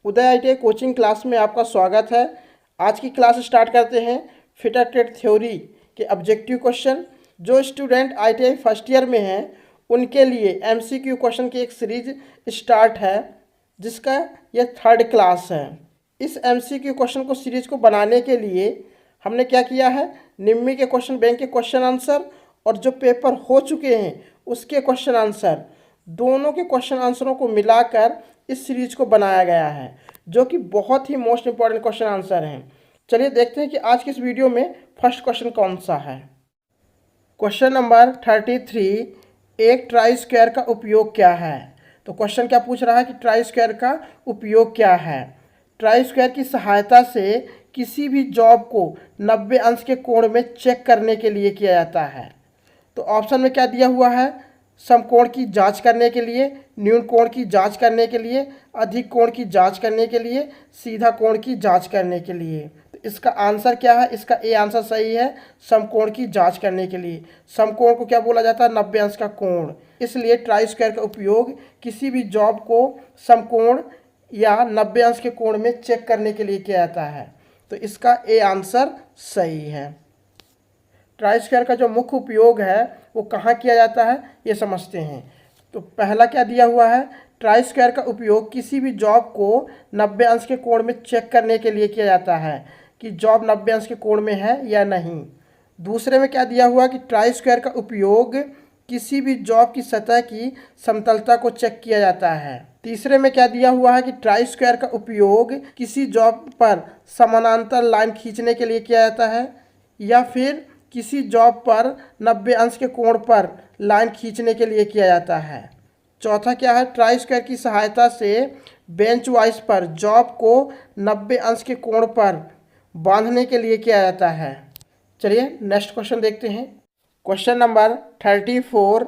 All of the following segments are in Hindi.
उदय आईटीआई कोचिंग क्लास में आपका स्वागत है। आज की क्लास स्टार्ट करते हैं। फिटर ट्रेड थ्योरी के ऑब्जेक्टिव क्वेश्चन। जो स्टूडेंट आईटीआई फर्स्ट ईयर में हैं उनके लिए एमसीक्यू क्वेश्चन की एक सीरीज स्टार्ट है, जिसका ये थर्ड क्लास है। इस एमसीक्यू क्वेश्चन को सीरीज को बनाने के लिए हमने क्या किया है, निम्मी के क्वेश्चन बैंक के क्वेश्चन आंसर और जो पेपर हो चुके हैं उसके क्वेश्चन आंसर, दोनों के क्वेश्चन आंसरों को मिलाकर इस सीरीज को बनाया गया है, जो कि बहुत ही मोस्ट इंपॉर्टेंट क्वेश्चन आंसर हैं। चलिए देखते हैं कि आज के इस वीडियो में फर्स्ट क्वेश्चन कौन सा है। क्वेश्चन नंबर 33, एक ट्राई स्क्वायर का उपयोग क्या है। तो क्वेश्चन क्या पूछ रहा है कि ट्राई स्क्वायर का उपयोग क्या है। ट्राई स्क्वायर की सहायता से किसी भी जॉब को 90 अंश के कोण में चेक करने के लिए किया जाता है। तो ऑप्शन में क्या दिया हुआ है, समकोण की जांच करने के लिए, न्यून कोण की जांच करने के लिए, अधिक कोण की जांच करने के लिए, सीधा कोण की जांच करने के लिए। तो इसका आंसर क्या है, इसका ए आंसर सही है, समकोण की जांच करने के लिए। समकोण को क्या बोला जाता है, 90 अंश का कोण। इसलिए ट्राई स्क्वायर का उपयोग किसी भी जॉब को समकोण या 90 अंश के कोण में चेक करने के लिए किया जाता है। तो इसका ए आंसर सही है। ट्राई स्क्वायर का जो मुख्य उपयोग है वो कहाँ किया जाता है, ये समझते हैं। तो पहला क्या दिया हुआ है, ट्राई स्क्वायर का उपयोग किसी भी जॉब को 90 अंश के कोण में चेक करने के लिए किया जाता है कि जॉब 90 अंश के कोण में है या नहीं। दूसरे में क्या दिया हुआ कि ट्राई स्क्वायर का उपयोग किसी भी जॉब की सतह की समतलता को चेक किया जाता है। तीसरे में क्या दिया हुआ है कि ट्राई स्क्वायर का उपयोग किसी जॉब पर समानांतर लाइन खींचने के लिए किया जाता है, या फिर किसी जॉब पर 90 अंश के कोण पर लाइन खींचने के लिए किया जाता है। चौथा क्या है, ट्राई स्क्वायर की सहायता से बेंच वाइज पर जॉब को 90 अंश के कोण पर बांधने के लिए किया जाता है। चलिए नेक्स्ट क्वेश्चन देखते हैं। क्वेश्चन नंबर 34,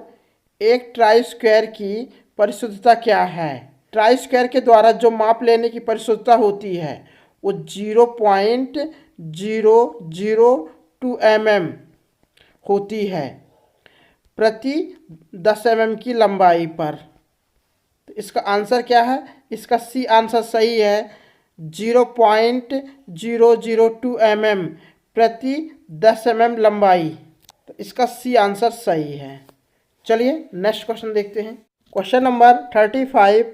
एक ट्राई स्क्वायर की परिशुद्धता क्या है। ट्राई स्क्वायर के द्वारा जो माप लेने की परिशुद्धता होती है वो 0.002 mm होती है प्रति 10 mm की लंबाई पर। तो इसका आंसर क्या है, इसका सी आंसर सही है, 0.002 mm प्रति 10 mm लंबाई। तो इसका सी आंसर सही है। चलिए नेक्स्ट क्वेश्चन देखते हैं। क्वेश्चन नंबर 35,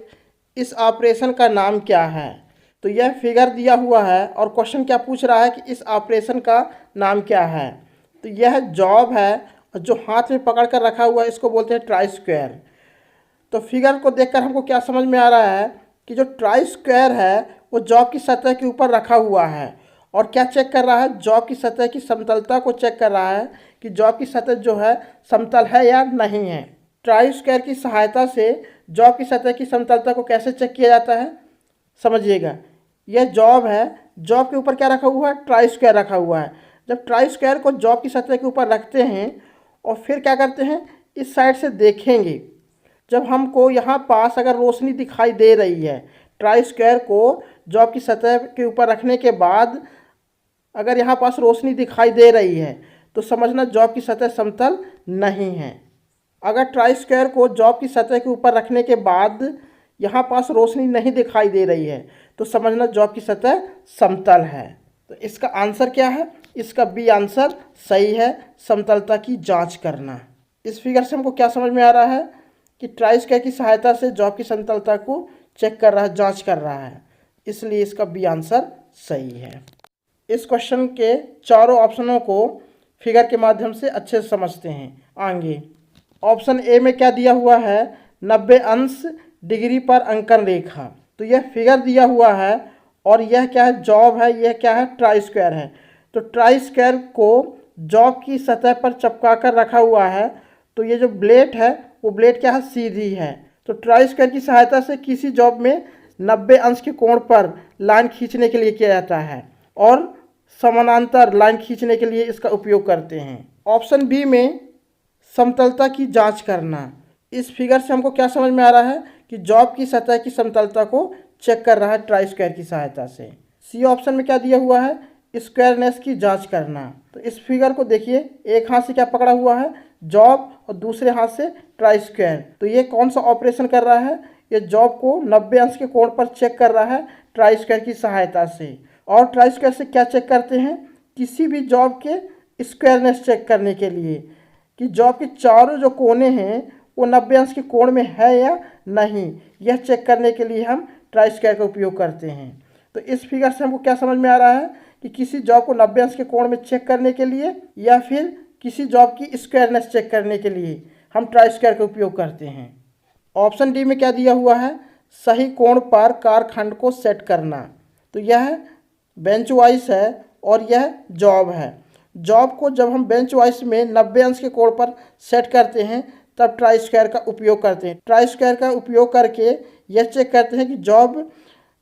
इस ऑपरेशन का नाम क्या है। तो यह फिगर दिया हुआ है और क्वेश्चन क्या पूछ रहा है कि इस ऑपरेशन का नाम क्या है। तो यह जॉब है और जो हाथ में पकड़ कर रखा हुआ है इसको बोलते हैं ट्राई स्क्वायर। तो फिगर को देखकर हमको क्या समझ में आ रहा है कि जो ट्राई स्क्वायर है वो जॉब की सतह के ऊपर रखा हुआ है और क्या चेक कर रहा है, जॉब की सतह की समतलता को चेक कर रहा है कि जॉब की सतह जो है समतल है या नहीं है। ट्राई स्क्वायर की सहायता से जॉब की सतह की समतलता को कैसे चेक किया जाता है, समझिएगा। यह जॉब है, जॉब के ऊपर क्या रखा हुआ है, ट्राई स्क्वायर रखा हुआ है। जब ट्राई स्क्वायर को जॉब की सतह के ऊपर रखते हैं और फिर क्या करते हैं, इस साइड से देखेंगे, जब हमको यहाँ पास अगर रोशनी दिखाई दे रही है, ट्राई स्क्वायर को जॉब की सतह के ऊपर रखने के बाद अगर यहाँ पास रोशनी दिखाई दे रही है तो समझना जॉब की सतह समतल नहीं है। अगर ट्राई स्क्वायर को जॉब की सतह के ऊपर रखने के बाद यहाँ पास रोशनी नहीं दिखाई दे रही है तो समझना जॉब की सतह समतल है। तो इसका आंसर क्या है, इसका बी आंसर सही है, समतलता की जांच करना। इस फिगर से हमको क्या समझ में आ रहा है कि ट्राई स्क्वायर की सहायता से जॉब की समतलता को चेक कर रहा है, जांच कर रहा है, इसलिए इसका बी आंसर सही है। इस क्वेश्चन के चारों ऑप्शनों को फिगर के माध्यम से अच्छे से समझते हैं आगे। ऑप्शन ए में क्या दिया हुआ है, 90 अंश डिग्री पर अंकन रेखा। तो यह फिगर दिया हुआ है और यह क्या है, जॉब है, यह क्या है, ट्राई स्क्वायर है। तो ट्राई स्क्वायर को जॉब की सतह पर चिपका कर रखा हुआ है। तो ये जो ब्लेड है वो ब्लेड क्या है, सीधी है। तो ट्राई स्क्वायर की सहायता से किसी जॉब में 90 अंश के कोण पर लाइन खींचने के लिए किया जाता है और समानांतर लाइन खींचने के लिए इसका उपयोग करते हैं। ऑप्शन बी में समतलता की जांच करना। इस फिगर से हमको क्या समझ में आ रहा है कि जॉब की सतह की समतलता को चेक कर रहा है ट्राई स्क्वायर की सहायता से। सी ऑप्शन में क्या दिया हुआ है, स्क्वायरनेस की जांच करना। तो इस फिगर को देखिए, एक हाथ से क्या पकड़ा हुआ है, जॉब, और दूसरे हाथ से ट्राई स्क्वायर। तो ये कौन सा ऑपरेशन कर रहा है, ये जॉब को 90 अंश के कोण पर चेक कर रहा है ट्राई स्क्वायर की सहायता से। और ट्राई स्क्वायर से क्या चेक करते हैं? किसी भी जॉब के स्क्वायरनेस चेक करने के लिए कि जॉब के चारों जो कोने हैं वो 90 अंश के कोण में है या नहीं, यह चेक करने के लिए हम ट्राई स्क्वायर का उपयोग करते हैं। तो इस फिगर से हमको क्या समझ में आ रहा है कि किसी जॉब को 90 अंश के कोण में चेक करने के लिए या फिर किसी जॉब की स्क्वायरनेस चेक करने के लिए हम ट्राई स्क्वायर का उपयोग करते हैं। ऑप्शन डी में क्या दिया हुआ है? सही कोण पर कारखंड को सेट करना। तो यह बेंच वाइज है और यह जॉब है। जॉब को जब हम बेंच वाइज में 90 अंश के कोण पर सेट करते हैं तब ट्राई स्क्वायर का उपयोग करते हैं। ट्राई स्क्वायर का उपयोग करके यह चेक करते हैं कि जॉब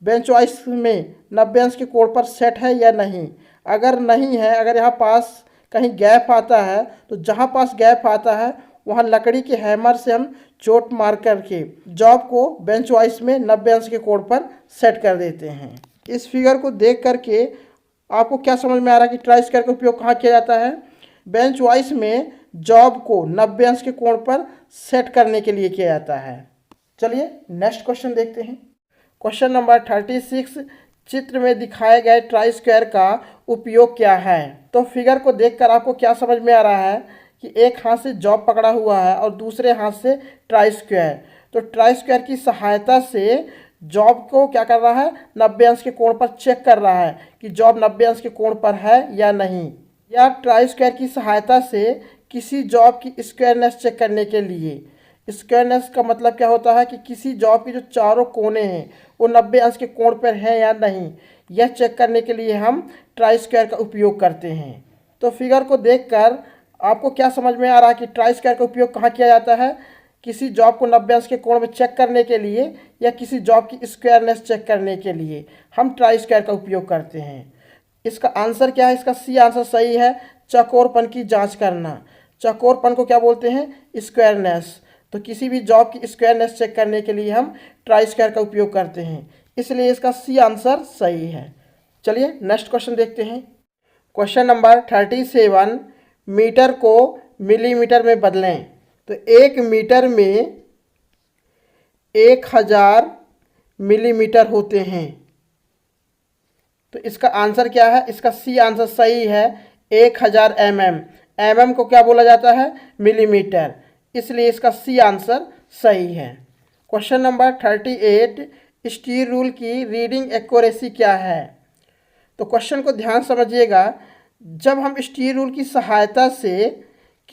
बेंच वाइज में 90 अंश के कोण पर सेट है या नहीं। अगर नहीं है, अगर यहाँ पास कहीं गैप आता है तो जहाँ पास गैप आता है वहाँ लकड़ी के हैमर से हम चोट मार करके जॉब को बेंच वाइज में 90 अंश के कोण पर सेट कर देते हैं। इस फिगर को देख करके आपको क्या समझ में आ रहा है कि ट्राई स्क्वायर का उपयोग कहाँ किया जाता है? बेंच वाइज में जॉब को 90 अंश के कोण पर सेट करने के लिए किया जाता है। चलिए नेक्स्ट क्वेश्चन देखते हैं। क्वेश्चन नंबर 36, चित्र में दिखाए गए ट्राई स्क्वायर का उपयोग क्या है? तो फिगर को देखकर आपको क्या समझ में आ रहा है कि एक हाथ से जॉब पकड़ा हुआ है और दूसरे हाथ से ट्राई स्क्वायर। तो ट्राई स्क्वायर की सहायता से जॉब को क्या कर रहा है? 90 अंश के कोण पर चेक कर रहा है कि जॉब 90 अंश के कोण पर है या नहीं। या ट्राई स्क्वायर की सहायता से किसी जॉब की स्क्वायरनेस चेक करने के लिए, स्क्वायरनेस का मतलब क्या होता है कि किसी जॉब के जो चारों कोने हैं वो 90 अंश के कोण पर है या नहीं, यह चेक करने के लिए हम ट्राई स्क्वायर का उपयोग करते हैं। तो फिगर को देखकर आपको क्या समझ में आ रहा है कि ट्राई स्क्वायर का उपयोग कहाँ किया जाता है? किसी जॉब को 90 अंश के कोण में चेक करने के लिए या किसी जॉब की स्क्वायरनेस चेक करने के लिए हम ट्राई स्क्वायर का उपयोग करते हैं। इसका आंसर क्या है? इसका सी आंसर सही है, चौकोरपन की जांच करना। चौकोरपन को क्या बोलते हैं? स्क्वायरनेस। तो किसी भी जॉब की स्क्वायरनेस चेक करने के लिए हम ट्राई स्क्वायर का उपयोग करते हैं, इसलिए इसका सी आंसर सही है। चलिए नेक्स्ट क्वेश्चन देखते हैं। क्वेश्चन नंबर 37, मीटर को मिलीमीटर में बदलें। तो 1 मीटर में 1000 मिलीमीटर होते हैं। तो इसका आंसर क्या है? इसका सी आंसर सही है, 1000 mm। mm को क्या बोला जाता है? मिलीमीटर, इसलिए इसका सी आंसर सही है। क्वेश्चन नंबर 38, स्टील रूल की रीडिंग एक्यूरेसी क्या है? तो क्वेश्चन को ध्यान समझिएगा। जब हम स्टील रूल की सहायता से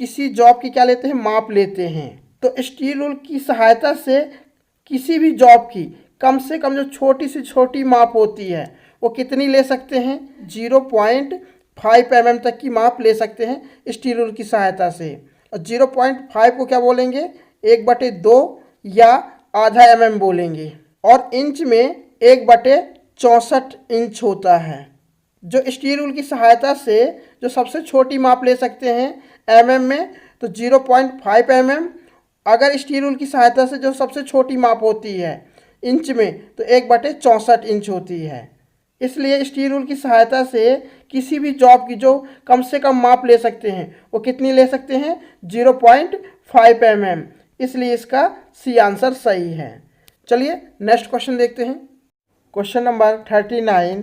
किसी जॉब की क्या लेते हैं? माप लेते हैं। तो स्टील रूल की सहायता से किसी भी जॉब की कम से कम जो छोटी से छोटी माप होती है वो कितनी ले सकते हैं? 0.5 mm तक की माप ले सकते हैं स्टील रूल की सहायता से। और 0.5 को क्या बोलेंगे? 1/2 या आधा mm बोलेंगे। और इंच में 1/64 इंच होता है। जो स्टील रूल की सहायता से जो सबसे छोटी माप ले सकते हैं mm में, तो 0.5 mm। अगर स्टील रूल की सहायता से जो सबसे छोटी माप होती है इंच में, तो 1/64 इंच होती है। इसलिए स्टील रूल की सहायता से किसी भी जॉब की जो कम से कम माप ले सकते हैं वो कितनी ले सकते हैं? 0.5 mm। इसलिए इसका सी आंसर सही है। चलिए नेक्स्ट क्वेश्चन देखते हैं। क्वेश्चन नंबर 39,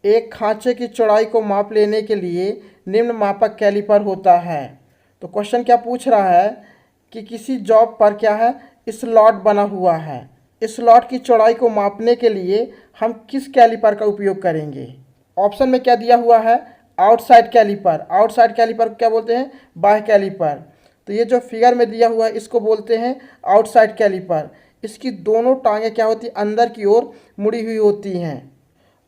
एक खांचे की चौड़ाई को माप लेने के लिए निम्न मापक कैलिपर होता है। तो क्वेश्चन क्या पूछ रहा है कि किसी जॉब पर क्या है? स्लॉट बना हुआ है। स्लॉट की चौड़ाई को मापने के लिए हम किस कैलिपर का उपयोग करेंगे? ऑप्शन में क्या दिया हुआ है? Outside caliper. आउटसाइड कैलिपर को क्या बोलते हैं? बाह्य कैलिपर। तो ये जो फिगर में दिया हुआ है इसको बोलते हैं आउटसाइड कैलिपर। इसकी दोनों टांगें क्या होती हैं? अंदर की ओर मुड़ी हुई होती हैं।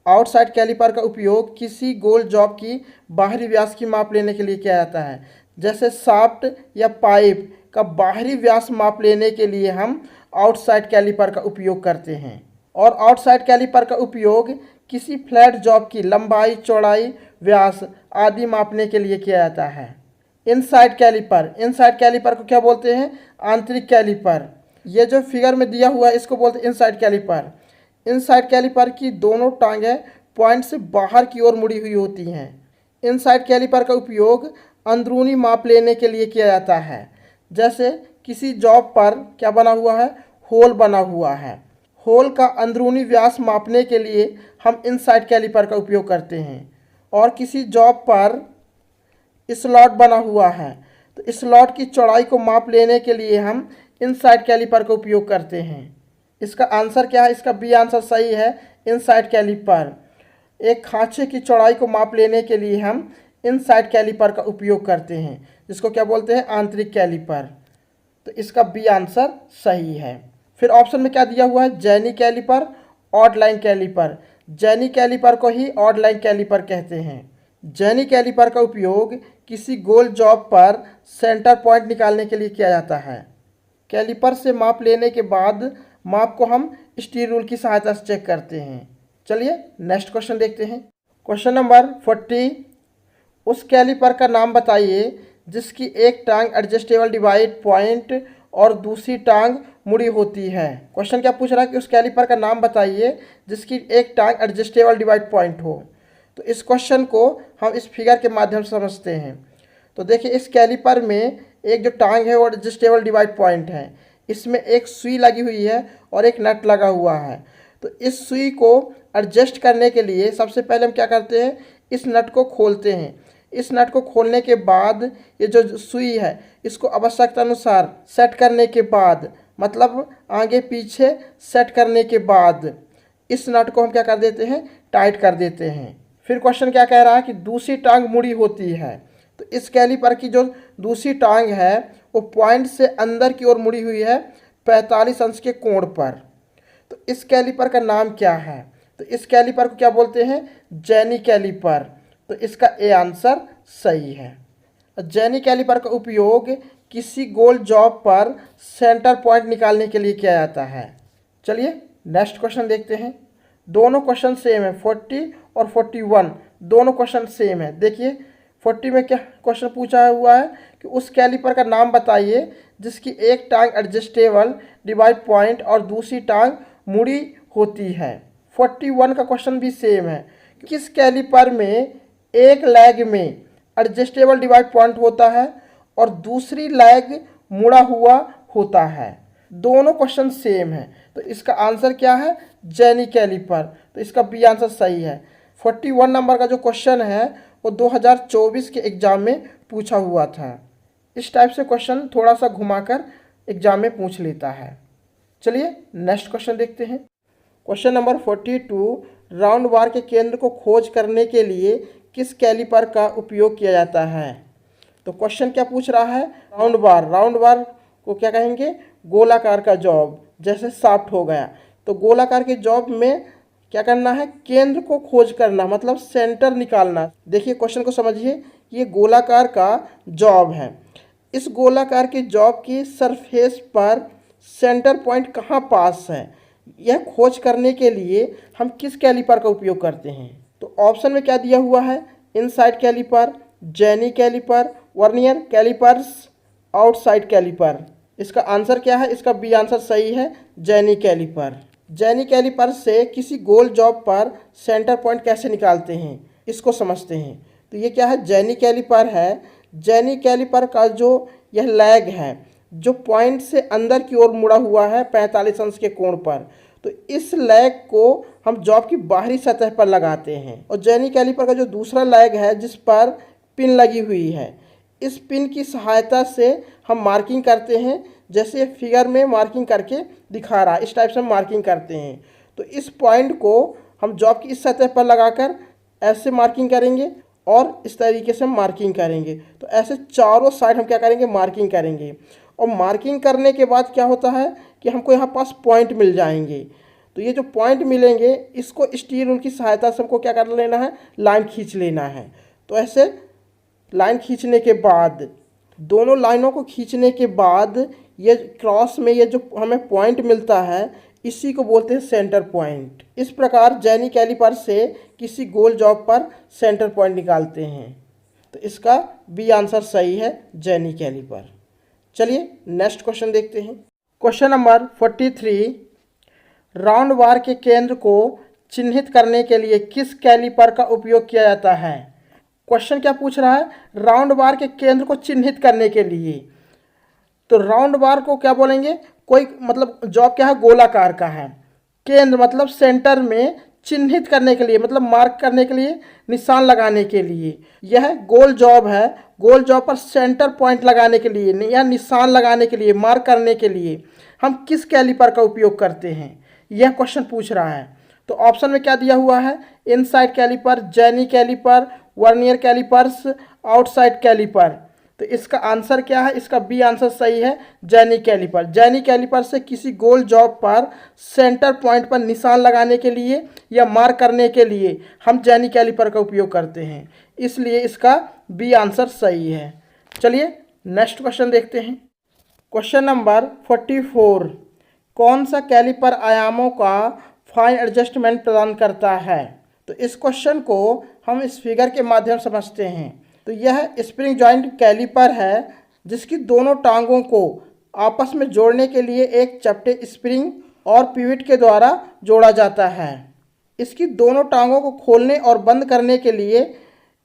आउटसाइड कैलिपर का उपयोग किसी गोल जॉब की बाहरी व्यास की माप लेने के लिए किया जाता है। जैसे शाफ्ट या पाइप का बाहरी व्यास माप लेने के लिए हम आउटसाइड कैलिपर का उपयोग करते हैं। और आउटसाइड कैलिपर का उपयोग किसी फ्लैट जॉब की लंबाई, चौड़ाई, व्यास आदि मापने के लिए किया जाता है। Inside caliper. इनसाइड कैलिपर को क्या बोलते हैं? आंतरिक कैलिपर। ये जो फिगर में दिया हुआ है इसको बोलते हैं इनसाइड कैलिपर। इनसाइड कैलिपर की दोनों टांगें पॉइंट से बाहर की ओर मुड़ी हुई होती हैं। इनसाइड कैलिपर का उपयोग अंदरूनी माप लेने के लिए किया जाता है। जैसे किसी जॉब पर क्या बना हुआ है? होल बना हुआ है। होल का अंदरूनी व्यास मापने के लिए हम इनसाइड कैलिपर का उपयोग करते हैं। और किसी जॉब पर स्लॉट बना हुआ है तो स्लॉट की चौड़ाई को माप लेने के लिए हम इनसाइड कैलिपर का उपयोग करते हैं। इसका आंसर क्या है? इसका बी आंसर सही है, इनसाइड कैलिपर। एक खांचे की चौड़ाई को माप लेने के लिए हम इनसाइड कैलिपर का उपयोग करते हैं, जिसको क्या बोलते हैं? आंतरिक कैलिपर। तो इसका बी आंसर सही है। फिर ऑप्शन में क्या दिया हुआ है? Jenny caliper, odd line caliper. Jenny caliper को ही ऑड लाइन कैलिपर कहते हैं। जेनी कैलिपर का उपयोग किसी गोल जॉब पर सेंटर पॉइंट निकालने के लिए किया जाता है। कैलिपर से माप लेने के बाद माप को हम स्टील रूल की सहायता से चेक करते हैं। चलिए नेक्स्ट क्वेश्चन देखते हैं। क्वेश्चन नंबर 40, उस कैलिपर का नाम बताइए जिसकी एक टांग एडजस्टेबल डिवाइड पॉइंट और दूसरी टांग मुड़ी होती है। क्वेश्चन क्या पूछ रहा है कि उस कैलिपर का नाम बताइए जिसकी एक टांग एडजस्टेबल डिवाइड पॉइंट हो। तो इस क्वेश्चन को हम इस फिगर के माध्यम से समझते हैं। तो देखिए, इस कैलिपर में एक जो टांग है वो एडजस्टेबल डिवाइड पॉइंट है। इसमें एक सुई लगी हुई है और एक नट लगा हुआ है। तो इस सुई को एडजस्ट करने के लिए सबसे पहले हम क्या करते हैं? इस नट को खोलते हैं। इस नट को खोलने के बाद ये जो सुई है इसको आवश्यकता अनुसार सेट करने के बाद, मतलब आगे पीछे सेट करने के बाद इस नट को हम क्या कर देते हैं? टाइट कर देते हैं। फिर क्वेश्चन क्या कह रहा है कि दूसरी टांग मुड़ी होती है। तो इस कैलिपर की जो दूसरी टांग है वो पॉइंट से अंदर की ओर मुड़ी हुई है 45 अंश के कोण पर। तो इस कैलिपर का नाम क्या है? तो इस कैलिपर को क्या बोलते हैं? Jenny caliper. तो इसका ए आंसर सही है। जेनी कैलिपर का उपयोग किसी गोल जॉब पर सेंटर पॉइंट निकालने के लिए किया जाता है। चलिए नेक्स्ट क्वेश्चन देखते हैं। दोनों क्वेश्चन सेम है, 40 और 41 दोनों क्वेश्चन सेम है। देखिए 40 में क्या क्वेश्चन पूछा हुआ है कि उस कैलिपर का नाम बताइए जिसकी एक टांग एडजस्टेबल डिवाइड पॉइंट और दूसरी टांग मुड़ी होती है। 41 का क्वेश्चन भी सेम है। किस कैलिपर में एक लेग में एडजस्टेबल डिवाइड पॉइंट होता है और दूसरी लेग मुड़ा हुआ होता है? दोनों क्वेश्चन सेम है। तो इसका आंसर क्या है? Jenny caliper. तो इसका बी आंसर सही है। 41 नंबर का जो क्वेश्चन है वो 2024 के एग्ज़ाम में पूछा हुआ था। इस टाइप से क्वेश्चन थोड़ा सा घुमाकर एग्ज़ाम में पूछ लेता है। चलिए नेक्स्ट क्वेश्चन देखते हैं। क्वेश्चन नंबर 42, राउंड बार के केंद्र को खोज करने के लिए किस कैलिपर का उपयोग किया जाता है? तो क्वेश्चन क्या पूछ रहा है? राउंड बार। राउंड बार को क्या कहेंगे? गोलाकार का जॉब, जैसे शाफ्ट हो गया। तो गोलाकार के जॉब में क्या करना है? केंद्र को खोज करना, मतलब सेंटर निकालना। देखिए क्वेश्चन को समझिए, ये गोलाकार का जॉब है। इस गोलाकार के जॉब की सरफेस पर सेंटर पॉइंट कहाँ पास है, यह खोज करने के लिए हम किस कैलिपर का उपयोग करते हैं? तो ऑप्शन में क्या दिया हुआ है? Inside caliper, jenny caliper, vernier calipers, outside caliper. इसका आंसर क्या है? इसका बी आंसर सही है, जेनी कैलिपर। जेनी कैलिपर से किसी गोल जॉब पर सेंटर पॉइंट कैसे निकालते हैं, इसको समझते हैं। तो ये क्या है? जेनी कैलिपर है। जेनी कैलिपर का जो यह लेग है जो पॉइंट से अंदर की ओर मुड़ा हुआ है 45 अंश के कोण पर, तो इस लेग को हम जॉब की बाहरी सतह पर लगाते हैं। और जेनी कैलिपर का जो दूसरा लेग है जिस पर पिन लगी हुई है, इस पिन की सहायता से हम मार्किंग करते हैं, जैसे फिगर में मार्किंग करके दिखा रहा है, इस टाइप से हम मार्किंग करते हैं। तो इस पॉइंट को हम जॉब की इस सतह पर लगाकर ऐसे मार्किंग करेंगे और इस तरीके से मार्किंग करेंगे। तो ऐसे चारों साइड हम क्या करेंगे? मार्किंग करेंगे। और मार्किंग करने के बाद क्या होता है कि हमको यहाँ पास पॉइंट मिल जाएंगे। तो ये जो पॉइंट मिलेंगे इसको स्टील रूल की सहायता से हमको क्या कर लेना है? लाइन खींच लेना है। तो ऐसे लाइन खींचने के बाद, दोनों लाइनों को खींचने के बाद ये क्रॉस में ये जो हमें पॉइंट मिलता है इसी को बोलते हैं सेंटर पॉइंट। इस प्रकार जेनी कैलिपर से किसी गोल जॉब पर सेंटर पॉइंट निकालते हैं। तो इसका बी आंसर सही है, जेनी कैलिपर। चलिए नेक्स्ट क्वेश्चन देखते हैं। क्वेश्चन नंबर 43, राउंड बार के केंद्र को चिन्हित करने के लिए किस कैलिपर का उपयोग किया जाता है? क्वेश्चन क्या पूछ रहा है? राउंड बार के केंद्र को चिन्हित करने के लिए। तो राउंड बार को क्या बोलेंगे? कोई मतलब जॉब क्या है, गोलाकार का है। केंद्र मतलब सेंटर में चिन्हित करने के लिए, मतलब मार्क करने के लिए, निशान लगाने के लिए। यह गोल जॉब है। गोल जॉब पर सेंटर पॉइंट लगाने के लिए या निशान लगाने के लिए, मार्क करने के लिए हम किस कैलिपर का उपयोग करते हैं, यह क्वेश्चन पूछ रहा है। तो ऑप्शन में क्या दिया हुआ है, inside caliper, jenny caliper, vernier calipers, outside caliper. तो इसका आंसर क्या है, इसका बी आंसर सही है, जेनी कैलिपर। जेनी कैलिपर से किसी गोल जॉब पर सेंटर पॉइंट पर निशान लगाने के लिए या मार्क करने के लिए हम जेनी कैलिपर का उपयोग करते हैं, इसलिए इसका बी आंसर सही है। चलिए नेक्स्ट क्वेश्चन देखते हैं। क्वेश्चन नंबर 44, कौन सा कैलिपर आयामों का फाइन एडजस्टमेंट प्रदान करता है। तो इस क्वेश्चन को हम इस फिगर के माध्यम से समझते हैं। तो यह स्प्रिंग जॉइंट कैलिपर है, जिसकी दोनों टांगों को आपस में जोड़ने के लिए एक चपटे स्प्रिंग और पिविट के द्वारा जोड़ा जाता है। इसकी दोनों टांगों को खोलने और बंद करने के लिए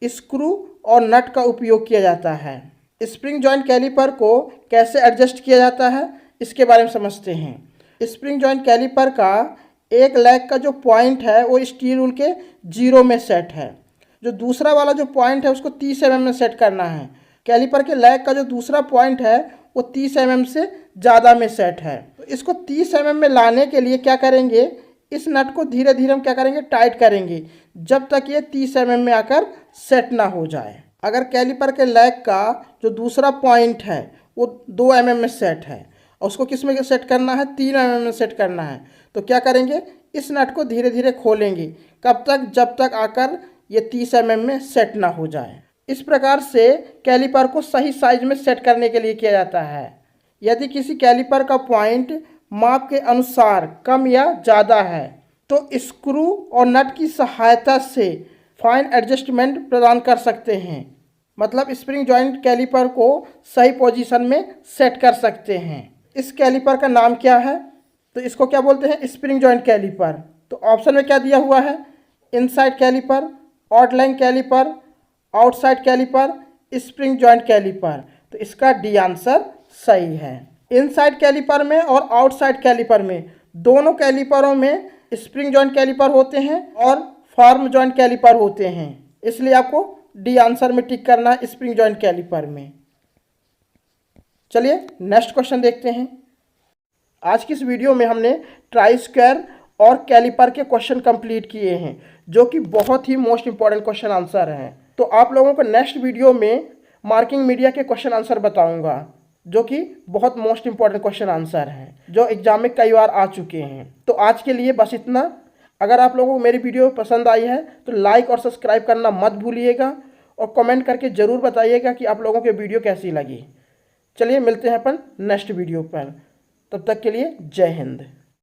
स्क्रू और नट का उपयोग किया जाता है। स्प्रिंग जॉइंट कैलिपर को कैसे एडजस्ट किया जाता है, इसके बारे में समझते हैं। स्प्रिंग जॉइंट कैलिपर का एक लेग का जो पॉइंट है वो स्टील रूल के 0 में सेट है। जो दूसरा वाला जो पॉइंट है उसको 30 mm में सेट करना है। कैलिपर के लेग का जो दूसरा पॉइंट है वो 30 mm से ज़्यादा में सेट है। तो इसको 30 mm में लाने के लिए क्या करेंगे, इस नट को धीरे धीरे हम क्या करेंगे, टाइट करेंगे, जब तक ये 30 mm में आकर सेट ना हो जाए। अगर कैलिपर के लेग का जो दूसरा पॉइंट है वो 2 mm में सेट है और उसको किस में सेट करना है, 3 mm में सेट करना है, तो क्या करेंगे, इस नट को धीरे धीरे खोलेंगे। कब तक, जब तक आकर ये 30 mm में सेट ना हो जाए। इस प्रकार से कैलिपर को सही साइज में सेट करने के लिए किया जाता है। यदि किसी कैलिपर का पॉइंट माप के अनुसार कम या ज़्यादा है तो स्क्रू और नट की सहायता से फाइन एडजस्टमेंट प्रदान कर सकते हैं, मतलब स्प्रिंग जॉइंट कैलिपर को सही पोजीशन में सेट कर सकते हैं। इस कैलिपर का नाम क्या है, तो इसको क्या बोलते हैं, स्प्रिंग जॉइंट कैलिपर। तो ऑप्शन में क्या दिया हुआ है, inside caliper, outline caliper, outside caliper, spring joint caliper. तो इसका डी आंसर सही है। इनसाइड कैलिपर में और आउटसाइड कैलिपर में, दोनों कैलिपरों में स्प्रिंग जॉइंट कैलिपर होते हैं और फॉर्म जॉइंट कैलिपर होते हैं, इसलिए आपको डी आंसर में टिक करना है, स्प्रिंग जॉइंट कैलिपर में। चलिए नेक्स्ट क्वेश्चन देखते हैं। आज की इस वीडियो में हमने ट्राई स्क्वायर और कैलिपर के क्वेश्चन कंप्लीट किए हैं, जो कि बहुत ही मोस्ट इंपॉर्टेंट क्वेश्चन आंसर हैं। तो आप लोगों को नेक्स्ट वीडियो में मार्किंग मीडिया के क्वेश्चन आंसर बताऊंगा, जो कि बहुत मोस्ट इंपॉर्टेंट क्वेश्चन आंसर हैं, जो एग्जाम में कई बार आ चुके हैं। तो आज के लिए बस इतना। अगर आप लोगों को मेरी वीडियो पसंद आई है तो लाइक और सब्सक्राइब करना मत भूलिएगा और कमेंट करके ज़रूर बताइएगा कि आप लोगों को वीडियो कैसी लगी। चलिए मिलते हैं अपन नेक्स्ट वीडियो पर, तब तक के लिए जय हिंद।